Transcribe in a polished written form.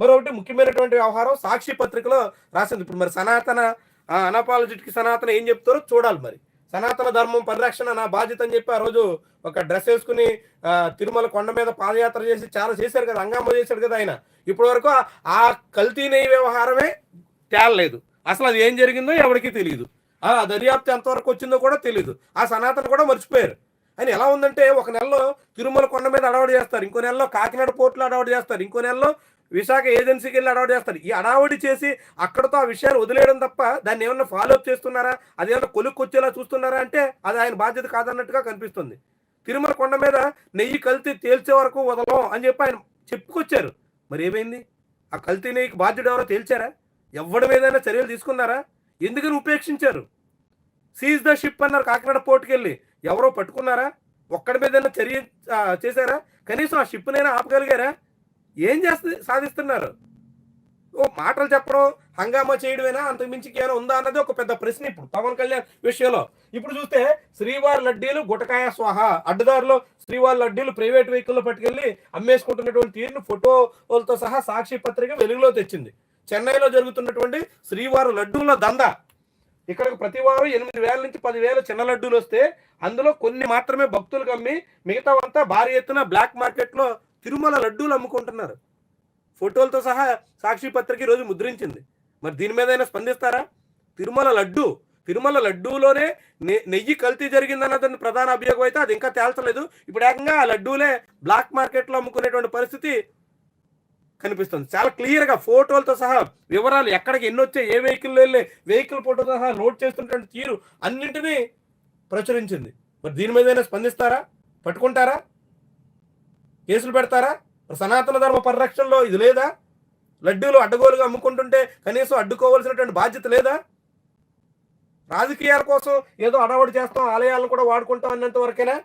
మరొకటి ముఖ్యమైనటువంటి వ్యవహారం సాక్షి పత్రికలో రాసింది. ఇప్పుడు మరి సనాతన అనాపాలజిటిక్ సనాతన ఏం చెప్తారో చూడాలి మరి. సనాతన ధర్మం పరిరక్షణ నా బాధ్యత అని చెప్పి ఆ రోజు ఒక డ్రెస్ వేసుకుని తిరుమల కొండ మీద పాదయాత్ర చేసి చాలా చేశారు కదా, హంగామా చేశాడు కదా ఆయన. ఇప్పటి వరకు ఆ కల్తీ నెయ్యి వ్యవహారమే తేలలేదు. అసలు అది ఏం జరిగిందో ఎవరికీ తెలియదు. ఆ దర్యాప్తు ఎంతవరకు వచ్చిందో కూడా తెలియదు. ఆ సనాతన కూడా మర్చిపోయారు. అని ఎలా ఉందంటే ఒక నెలలో తిరుమల కొండ మీద అడవాడు చేస్తారు, ఇంకో నెలలో కాకినాడ పోర్టులో అడవాడు చేస్తారు, ఇంకో నెలలో విశాఖ ఏజెన్సీకి వెళ్ళి అడవాడు చేస్తారు. ఈ అడావుడి చేసి అక్కడతో ఆ విషయాన్ని వదిలేయడం తప్ప దాన్ని ఏమన్నా ఫాలోఅప్ చేస్తున్నారా, అది ఏమన్నా కొలుక్కొచ్చేలా చూస్తున్నారా అంటే అది ఆయన బాధ్యత కాదన్నట్టుగా కనిపిస్తుంది. తిరుమల కొండ మీద నెయ్యి కల్తీ తేల్చే వరకు వదలం అని చెప్పి ఆయన చెప్పుకొచ్చారు. మరి ఏమైంది? ఆ కల్తీ నెయ్యికి బాధ్యుడు ఎవరో తేల్చారా? ఎవడి మీదైనా చర్యలు తీసుకున్నారా? ఎందుకని ఉపేక్షించారు? సీజ్ ద షిప్ అన్నారు కాకినాడ పోర్టుకి వెళ్ళి. ఎవరో పట్టుకున్నారా? ఒక్కడి మీదైనా చర్య చేశారా? కనీసం ఆ షిప్నైనా ఆపగలిగారా? ఏం సాధిస్తున్నారు? ఓ మాటలు చెప్పడం, హంగామా చేయడమేనా? అంతకుమించి ఏమైనా ఉందా అన్నది ఒక పెద్ద ప్రశ్న ఇప్పుడు పవన్ కళ్యాణ్ విషయంలో. ఇప్పుడు చూస్తే శ్రీవారి లడ్డీలు గుటకాయ స్వాహ, అడ్డదారిలో శ్రీవారి లడ్డీలు ప్రైవేట్ వెహికల్లో పట్టుకెళ్ళి అమ్మేసుకుంటున్నటువంటి తీరును ఫోటోలతో సహా సాక్షి పత్రిక వెలుగులో తెచ్చింది. చెన్నైలో జరుగుతున్నటువంటి శ్రీవారి లడ్డూల దందా. ఇక్కడికి ప్రతి వారం 8,000 నుంచి 10,000 చిన్న లడ్డూలు వస్తే అందులో కొన్ని మాత్రమే భక్తులకు అమ్మి మిగతావంతా భారీ ఎత్తున బ్లాక్ మార్కెట్లో తిరుమల లడ్డూలు అమ్ముకుంటున్నారు. ఫోటోలతో సహా సాక్షి పత్రిక ఈరోజు ముద్రించింది. మరి దీని మీద అయినా స్పందిస్తారా? తిరుమల లడ్డూలోనే నెయ్యి కల్తీ జరిగిందన్నదని ప్రధాన అభియోగం అయితే అది ఇంకా తేల్చలేదు. ఇప్పుడు ఏకంగా ఆ లడ్డూలే బ్లాక్ మార్కెట్లో అమ్ముకునేటువంటి పరిస్థితి కనిపిస్తుంది. చాలా క్లియర్గా ఫోటోలతో సహా వివరాలు, ఎక్కడికి ఎన్ని వచ్చాయి, ఏ వెహికల్లో వెళ్ళే వెహికల్ ఫోటోతో సహా లోడ్ చేస్తున్నటువంటి తీరు అన్నింటినీ ప్రచురించింది. మరి దీని మీద స్పందిస్తారా? పట్టుకుంటారా? కేసులు పెడతారా? సనాతన ధర్మ పరిరక్షణలో ఇది లేదా? లడ్డూలు అడ్డగోలుగా అమ్ముకుంటుంటే కనీసం అడ్డుకోవాల్సినటువంటి బాధ్యత లేదా? రాజకీయాల కోసం ఏదో అడవడి చేస్తాం, ఆలయాలను కూడా వాడుకుంటాం అన్నంత వరకేనా?